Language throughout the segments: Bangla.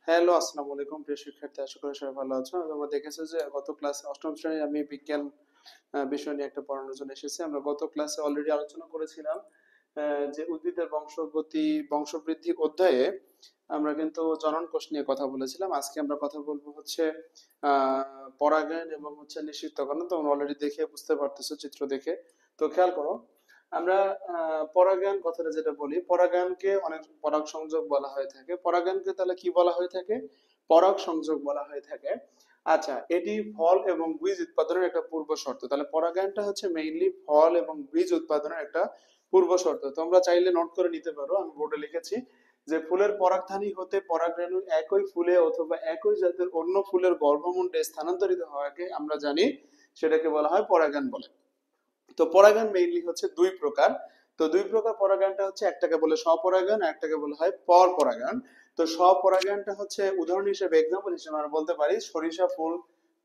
হ্যালো, আসসালামু আলাইকুম প্রিয় শিক্ষার্থী, আশা করি সবাই ভালো আছো। তোমরা দেখেছো যে গত ক্লাসে অষ্টম শ্রেণীর আমি বিজ্ঞান বিষয় নিয়ে একটা পড়ানোর জন্য এসেছি। আমরা গত ক্লাসে অলরেডি আলোচনা করেছিলাম যে উদ্ভিদের বংশগতি বংশবৃদ্ধি অধ্যায়ে আমরা কিন্তু জনন কোষ নিয়ে কথা বলেছিলাম। আজকে আমরা কথা বলবো হচ্ছে পরাগায়ন এবং হচ্ছে নিষিক্তকরণ। তোমরা অলরেডি দেখে বুঝতে পারতেছো চিত্র দেখে। তো খেয়াল করো, আমরা পরাগায়ন কথাটা যেটা বলি, পরাগায়নকে অনেক পরাগ সংযোগ বলা হয়ে থাকে। পরাগায়নকে তাহলে কি বলা হয়ে থাকে? পরাগ সংযোগ বলা হয়ে থাকে। আচ্ছা, এটি ফল এবং বীজ উৎপাদনের একটা পূর্ব শর্ত। তাহলে পরাগায়নটা হচ্ছে মেইনলি ফল এবং বীজ উৎপাদনের একটা পূর্ব শর্ত। তোমরা চাইলে নোট করে নিতে পারো, আমি বোর্ডে লিখেছি যে ফুলের পরাগধানী হতে পরাগরেণু একই ফুলে অথবা একই জাতের অন্য ফুলের গর্ভমুণ্ডে স্থানান্তরিত হওয়াকে আমরা জানি, সেটাকে বলা হয় পরাগায়ন বলে। তো পরাগায়ন মেইনলি হচ্ছে দুই প্রকার। তো দুই প্রকার পরাগায়নটা হচ্ছে, একটাকে বলে স্বপরাগায়ন, একটাকে বলা হয় পর পরাগায়ন। তো স্বপরাগায়নটা হচ্ছে উদাহরণ হিসেবে, এক্সাম্পল হিসেবে আমরা বলতে পারি সরিষা ফুল,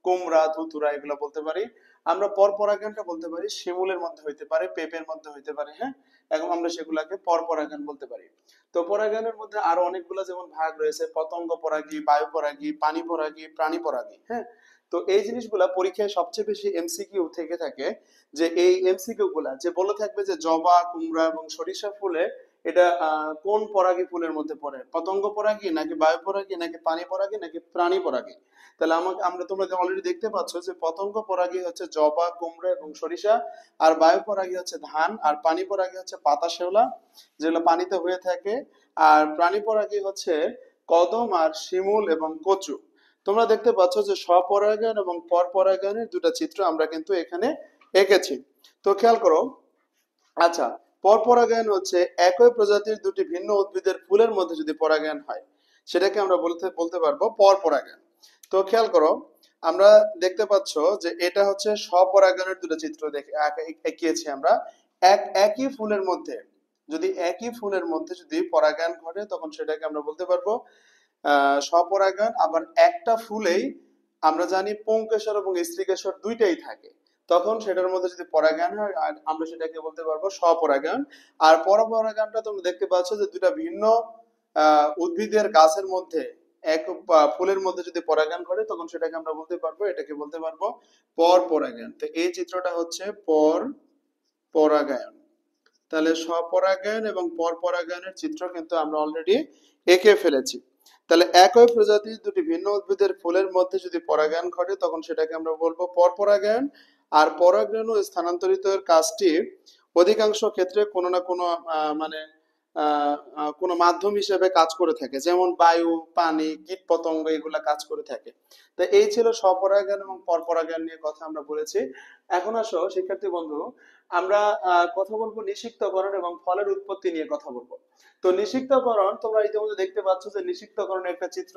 কুমড়া, ধুতুরা, এগুলো বলতে পারি। আমরা পর পরাগায়নটা বলতে পারি শিমুলের মধ্যে হইতে পারে, পেঁপের মধ্যে হইতে পারে, হ্যাঁ, এবং আমরা সেগুলাকে পর পরাগায়ন বলতে পারি। তো পরাগায়নের মধ্যে আরো অনেকগুলো যেমন ভাগ রয়েছে: পতঙ্গ পরাগী, বায়ু পরাগী, পানি পরাগী, প্রাণী পরাগী, হ্যাঁ। তো এই জিনিসগুলা পরীক্ষায় সবচেয়ে বেশি এমসিকিউ থেকে থাকে, যে এই এমসিকিউ গুলা যে বলে থাকবে যে জবা, কুমড়া এবং সরিষা ফুলে এটা কোন পরাগী ফুলের মধ্যে পড়ে, পতঙ্গ পরাগী নাকি বায়ু পরাগী নাকি পানি পরাগী নাকি প্রাণী পরাগী। তাহলে আমাকে আমরা তোমরা অলরেডি দেখতে পাচ্ছ যে পতঙ্গ পরাগী হচ্ছে জবা, কুমড়া এবং সরিষা, আর বায়ু পরাগী হচ্ছে ধান, আর পানি পরাগী হচ্ছে পাতা শেওলা, যেগুলো পানিতে হয়ে থাকে, আর প্রাণী পরাগী হচ্ছে কদম আর শিমুল এবং কচু। তোমরা দেখতে পাচ্ছ যে স্বপরাগায়ন এবং পরপরাগায়নের দুটা চিত্র আমরা কিন্তু এখানে এঁকেছি। তো খেয়াল করো, আচ্ছা, পরপরাগায়ন হচ্ছে একই প্রজাতির দুটি ভিন্ন উদ্ভিদের ফুলের মধ্যে যদি পরাগায়ন হয়, সেটাকে আমরা বলতে বলতে পারবো পরপরাগায়ন। তো খেয়াল করো, আমরা দেখতে পাচ্ছ যে এটা হচ্ছে স্বপরাগায়নের দুটো চিত্র দেখে এঁকিয়েছি আমরা। একই ফুলের মধ্যে, যদি একই ফুলের মধ্যে যদি পরাগায়ন ঘটে, তখন সেটাকে আমরা বলতে পারবো স্বপরাগায়ন। আবার একটা ফুলেই আমরা জানি পুংকেশর এবং স্ত্রীকেশর দুইটাই থাকে, তখন সেটার মধ্যে যদি পরাগায়ন হয় আমরা সেটাকে বলতে পারবো স্বপরাগায়ন। আর পরপরাগায়নটা তোমরা দেখতে পাচ্ছ যে দুটা ভিন্ন উদ্ভিদের গাছের মধ্যে এক ফুলের মধ্যে যদি পরাগায়ন ঘটে, তখন সেটাকে আমরা বলতে পারবো, এটাকে বলতে পারবো পর পরাগায়ন। তো এই চিত্রটা হচ্ছে পর পরাগায়ন। তাহলে স্বপরাগায়ন এবং পরপরাগায়নের চিত্র কিন্তু আমরা অলরেডি এঁকে ফেলেছি। তাহলে একই প্রজাতির দুটি ভিন্ন উদ্ভিদের ফুলের মধ্যে যদি পরাগায়ন ঘটে, তখন সেটাকে আমরা বলবো পরপরাগায়ন। আর পরাগরেণু স্থানান্তরিতের কাজটি অধিকাংশ ক্ষেত্রে কোনো না কোনো মানে কোনো মাধ্যম হিসেবে কাজ করে থাকে, যেমন বায়ু, পানি, কীট পতঙ্গ, এগুলা কাজ করে থাকে। তো এই ছিল স্বপরাগায়ন এবং পরপরাগায়ন নিয়ে কথা আমরা বলেছি। এখন আসো শিক্ষার্থী বন্ধু, আমরা কথা বলবো নিষিক্তকরণ এবং ফলের উৎপত্তি নিয়ে কথা বলবো। তো নিষিক্তকরণ, তোমরা ইতিমধ্যে দেখতে পাচ্ছ যে নিষিক্তকরণের একটা চিত্র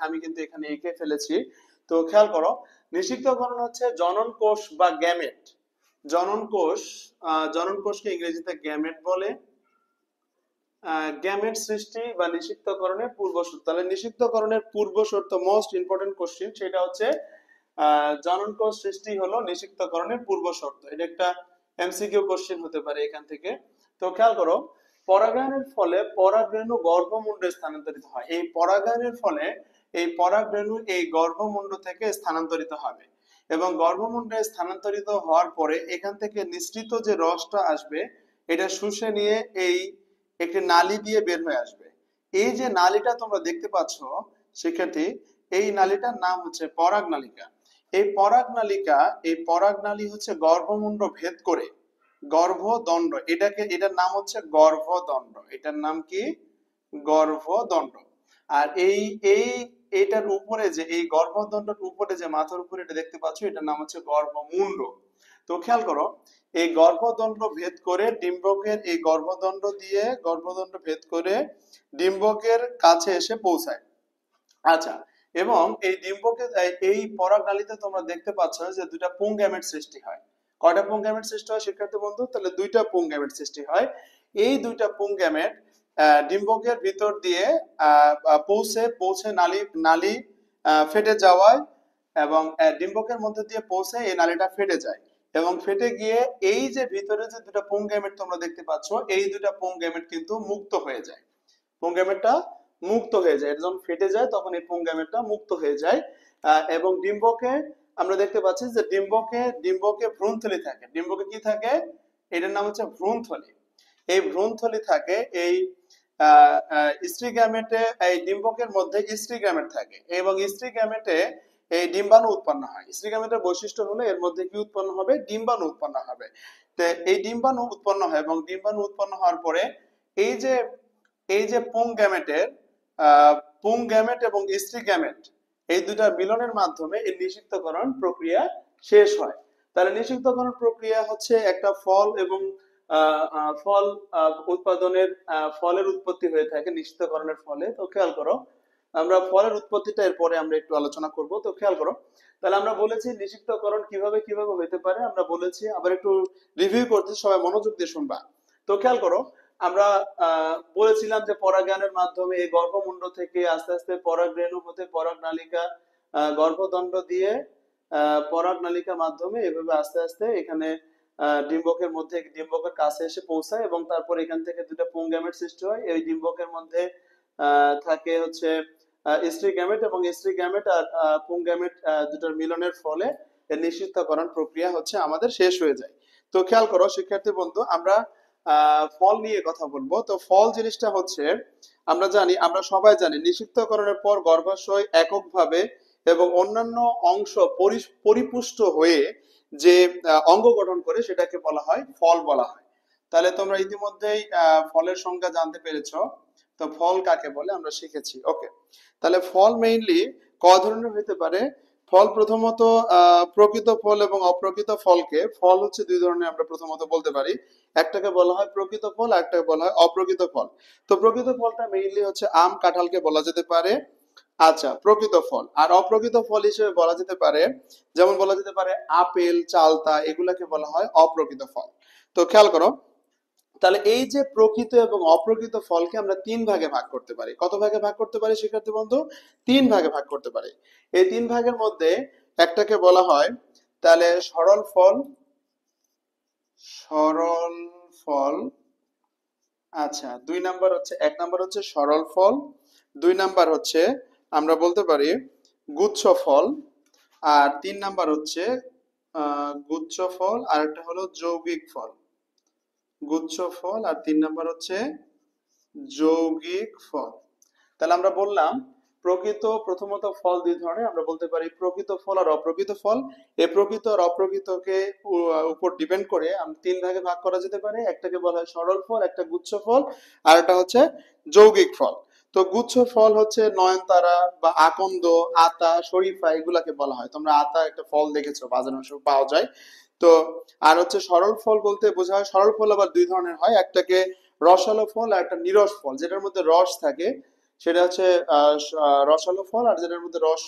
আমি কিন্তু এখানে এঁকে ফেলেছি। তো খেয়াল করো, নিষিক্তকরণ হচ্ছে জনন কোষ বা গ্যামেট। জনন কোষ, জনন কোষকে ইংরেজিতে গ্যামেট বলে। গ্যামেট সৃষ্টি বা নিষিক্তকরণের পূর্ব শর্ত। তাহলে নিষিক্তকরণের পূর্ব শর্ত, মোস্ট ইম্পর্টেন্ট কোশ্চেন, সেটা হচ্ছে জনন কোষ সৃষ্টি হলো নিষিক্তকরণের পূর্ব শর্ত। এটা একটা এমসিকিউ কোশ্চেন হতে পারে এখান থেকে। তো খেয়াল করো, পরাগায়নের ফলে পরাগরেণু গর্ভমুণ্ডে স্থানান্তরিত হয়। এই পরাগায়নের ফলে এই পরাগরেণু এই গর্ভমুণ্ড থেকে স্থানান্তরিত হবে, এবং গর্ভমুণ্ডে স্থানান্তরিত হওয়ার পরে এখান থেকে নিঃসৃত যে রসটা আসবে, এটা শুষে নিয়ে এই একটি নালী দিয়ে বের হয়ে আসবে। এই যে নালীটা তোমরা দেখতে পাচ্ছ শিক্ষার্থী, এই নালীটার নাম হচ্ছে পরাগ নালিকা। এই পরাগ নালিকা, এই পরাগ নালী হচ্ছে গর্ভমুণ্ড ভেদ করে গর্ভদণ্ড, এটার নাম হচ্ছে গর্ভদণ্ড। এটার নাম কি? গর্ভদণ্ড। আর এই এই এটার উপরে যে এই গর্ভদণ্ডের উপরে যে মাথার উপরে এটা দেখতে পাচ্ছ, এটার নাম হচ্ছে গর্ভমুণ্ড। তো খেয়াল করো, এই গর্ভদণ্ড ভেদ করে ডিম্বকের, এই গর্ভদণ্ড ভেদ করে ডিম্বকের কাছে এসে পৌঁছায়। আচ্ছা, এবং এই ডিম্বকের এই পরাগনালীতে তোমরা দেখতে পাচ্ছ যে দুইটা পুংগ্যামেট সৃষ্টি হয়। কয়টা পুংগ্যামেট সৃষ্টি হয় শিক্ষার্থী বন্ধু? তাহলে দুইটা পুংগ্যামেট সৃষ্টি হয়। এই দুইটা পুংগ্যামেট ডিম্বকের ভিতর দিয়ে পৌঁছে পৌঁছে নালী নালী ফেটে যাওয়ায়, এবং ডিম্বকের মধ্যে দিয়ে পৌঁছে এই নালীটা ফেটে যায়, এবং ফেটে গিয়ে এই যে ভিতরে যে দুটা পুংগ্যামেট তোমরা দেখতে পাচ্ছ, এই দুটা পুংগ্যামেট কিন্তু মুক্ত হয়ে যায়। পুংগ্যামেটটা মুক্ত হয়ে যায়, এটা যখন ফেটে যায় তখন এই পুং গ্যামেটটা মুক্ত হয়ে যায়। এবং ডিম্বকে আমরা দেখতে পাচ্ছি যে ডিম্বকে ভ্রূণথলি থাকে। ডিম্বকে কি থাকে? এটার নাম হচ্ছে ভ্রূণথলি। এই ভ্রূণথলি থাকে। এই স্ত্রী গ্যামেটে, এই ডিম্বকের মধ্যে স্ত্রী গ্যামেট থাকে এবং স্ত্রী গ্যামেটে এই ডিম্বাণু উৎপন্ন হয়। স্ত্রী গ্যামেটের বৈশিষ্ট্য হলো এর মধ্যে কি উৎপন্ন হবে? ডিম্বাণু উৎপন্ন হবে। তো এই ডিম্বাণু উৎপন্ন হয় এবং ডিম্বাণু উৎপন্ন হওয়ার পরে এই যে পুং গ্যামেট এবং স্ত্রী গ্যামেট এই দুটার মিলনের মাধ্যমে এই নিষিক্তকরণ প্রক্রিয়া শেষ হয়। তাহলে নিষিক্তকরণ প্রক্রিয়া হচ্ছে একটা ফল এবং ফল উৎপাদনের, ফলের উৎপত্তি হয়ে থাকে নিষিক্তকরণের ফলে। তো খেয়াল করো, আমরা ফলের উৎপত্তিটা এরপরে আমরা একটু আলোচনা করব। তো খেয়াল করো, তাহলে আমরা বলেছি নিষিক্তকরণ কিভাবে কিভাবে হতে পারে, আমরা বলেছি, আবার একটু রিভিউ করতে, সবাই মনোযোগ দিয়ে শুনবা। তো খেয়াল করো, আমরা বলেছিলাম যে পরাগায়নের মাধ্যমে এই গর্ভমুণ্ড থেকে আস্তে আস্তে পরাগরেণু হতে পরাগ নালিকা, গর্ভদণ্ড দিয়ে পরাগ নালিকার মাধ্যমে এভাবে আস্তে আস্তে এখানে ডিম্বকের মধ্যে, ডিম্বকের কাছে এসে পৌঁছায় এবং তারপর এখান থেকে দুটো পুং গ্যামেট সৃষ্টি হয়। এই ডিম্বকের মধ্যে থাকে হচ্ছে স্ত্রী গ্যামেট এবং স্ত্রী গ্যামেট আর পুং গ্যামেট দুটোর মিলনের ফলে এর নিষিক্তকরণ প্রক্রিয়া হচ্ছে আমাদের শেষ হয়ে যায়। তো খেয়াল করো শিক্ষার্থী বন্ধু, আমরা ফল নিয়ে কথা বলবো। তো ফল জিনিসটা হচ্ছে, আমরা সবাই জানি নিষিক্তকরণের পর গর্ভাশয় এককভাবে এবং অন্যান্য অংশ পরিপুষ্ট হয়ে যে অঙ্গ গঠন করে সেটাকে বলা হয় ফল বলা হয়। তাহলে তোমরা ইতিমধ্যেই ফলের সংজ্ঞা জানতে পেরেছো। তো ফল কাকে বলে আমরা শিখেছি। ওকে, তাহলে ফল মেইনলি ক ধরনের হতে পারে? ফল প্রথমত প্রকৃত ফল এবং অপ্রকৃত ফলকে, ফল হচ্ছে দুই ধরনের আমরা প্রথমত বলতে পারি। একটাকে বলা হয় প্রকৃত ফল, আর একটাকে বলা হয় অপ্রকৃত ফল। তো প্রকৃত ফলটা মেইনলি হচ্ছে আম কাঁঠালকে বলা যেতে পারে। আচ্ছা, প্রকৃত ফল। আর অপ্রকৃত ফল হিসেবে বলা যেতে পারে, যেমন বলা যেতে পারে আপেল, চালতা, এগুলাকে বলা হয় অপ্রকৃত ফল। তো খেয়াল করো, তাহলে এই যে প্রকৃত এবং অপ্রকৃত ফলকে আমরা তিন ভাগে ভাগ করতে পারি। কত ভাগে ভাগ করতে পারি শিক্ষার্থী বন্ধু? তিন ভাগে ভাগ করতে পারি। এই তিন ভাগের মধ্যে একটাকে বলা হয় তাহলে সরল ফল, সরল ফল। আচ্ছা, দুই নাম্বার হচ্ছে, এক নাম্বার হচ্ছে সরল ফল, দুই নাম্বার হচ্ছে আমরা বলতে পারি গুচ্ছ ফল, আর তিন নাম্বার হচ্ছে গুচ্ছ ফল, আর একটা হলো যৌগিক ফল। গুচ্ছ ফল আর তিন নাম্বার হচ্ছে যৌগিক ফল। তাহলে আমরা বললাম প্রথমত ফল দুই ধরনের, আমরা বলতে পারি প্রকৃত ফল আর অপ্রকৃত ফল। এই প্রকৃত আর অপ্রকৃতকে উপর ডিপেন্ড করে তিন ভাগে ভাগ করা যেতে পারে। একটাকে বলা হয় সরল ফল, একটা গুচ্ছ ফল, আর একটা হচ্ছে যৌগিক ফল। তো গুচ্ছ ফল হচ্ছে নয়নতারা বা আকন্দ, আতা, শরীফা, এগুলাকে বলা হয়। তোমরা আতা একটা ফল দেখেছো, বাজারে পাওয়া যায়। তো আর হচ্ছে সরল ফল বলতে বোঝা হয়, সরল ফল আবার দুই ধরনের হয়, একটাকে রসালো ফল আর একটা নিরস ফল, যেটার মধ্যে রস থাকে সেটা হচ্ছে রসালো ফল, আর যেটার মধ্যে রস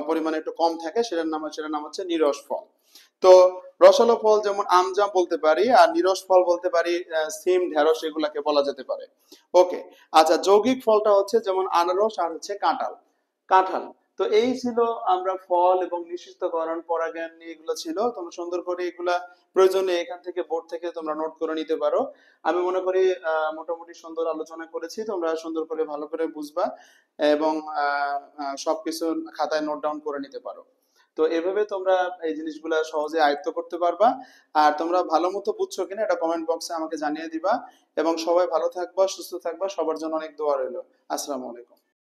পরিমাণে একটু কম থাকে সেটার নাম হচ্ছে নিরস ফল। তো রসালো ফল যেমন আম, জাম বলতে পারি, আর নিরস ফল বলতে পারি সিম, ঢেঁড়স, এগুলাকে বলা যেতে পারে। ওকে, আচ্ছা, যৌগিক ফলটা হচ্ছে যেমন আনারস আর হচ্ছে কাঁঠাল। কাঁঠাল। তো এই ছিল আমরা ফল এবং নিষিক্তকরণ, পরাগায়ন নিয়ে এগুলো ছিল। তোমরা সুন্দর করে এগুলা প্রয়োজনে এখান থেকে বোর্ড থেকে তোমরা নোট করে নিতে পারো। আমি মনে করি মোটামুটি সুন্দর আলোচনা করেছি, তোমরা সুন্দর করে ভালো করে বুঝবা এবং সবকিছু খাতায় নোট ডাউন করে নিতে পারো। তো এভাবে তোমরা এই জিনিসগুলা সহজে আয়ত্ত করতে পারবা। আর তোমরা ভালো মতো বুঝছো কিনা এটা কমেন্ট বক্সে আমাকে জানিয়ে দিবা। এবং সবাই ভালো থাকবা, সুস্থ থাকবা, সবার জন্য অনেক দোয়া রইলো। আসসালামু আলাইকুম।